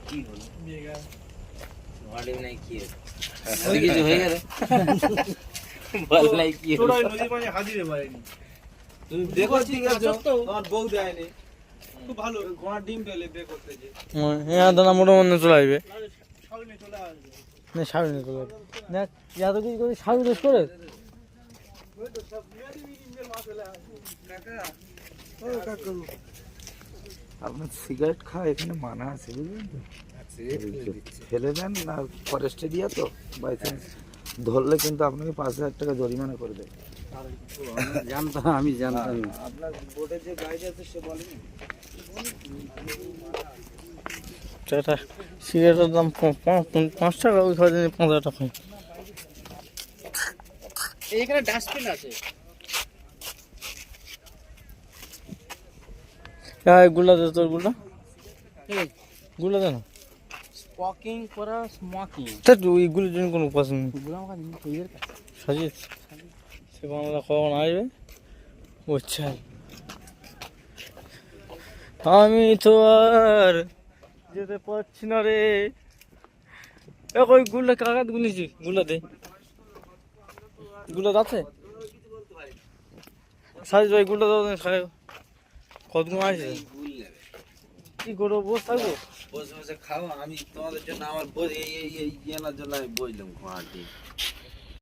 কি হলো ঘোড়া ডিম নাই কি কিছু হয়ে গেল বল নাই কি হলো নদী পানি হাজিরে পারেনি তুমি দেখো ঠিক আছে তোমার বউ দেয়নি খুব ভালো ঘোড়া ডিম পেলে বে করতে যে হ্যাঁ দানা মোটামুটি চলে আসবে সামনে চলে আসবে না সাড়ে নিয়ে চলে আসবে না এত কিছু করে সাড়ে দোষ করে ওই তো সব মেয়েদি মিডিমের মা চলে আসবে কাকা ও কাকু আপনার সিগারেট খাওয়া এখানে মানা আছে বুঝলেন তো ফেলে দেন না ফরেস্টে দিয়া তো বাই চান্স ধরলে কিন্তু আপনাকে 5,000 টাকা জরিমানা করে দেয়। জানতাম আমি জানতাম আপনার বোর্ডে যে গাইড আছে সে বলেনি সেটা সিগারেটের দাম 5 টাকা ওই খাওয়া দিনে 5,000 টাকা এখানে ডাস্টবিন আছে গুলা দে তোর গুলা গুলা দে না স্মোকিং করা স্মোকিং তা ওইগুলোর জন্য কোনো পছন্দ নেই গুলো আমার নিজের কাছে সাজিয়ে সে বাংলা কখন আসবে বুঝছে আমি তো আর যেতে পারছি না রে ওই গুলা কাকাত গুলিছি গুলা দে গুলা আছে সাজিদ ভাই গুলা দাও খায় কতগুলো আছে ভুল নেবে কি করবো বসে থাকবো বসে বসে খাও আমি তোমাদের জন্য আমার বোঝ এই এই এই জানার জন্য আমি বললাম ঘোড়া ডিম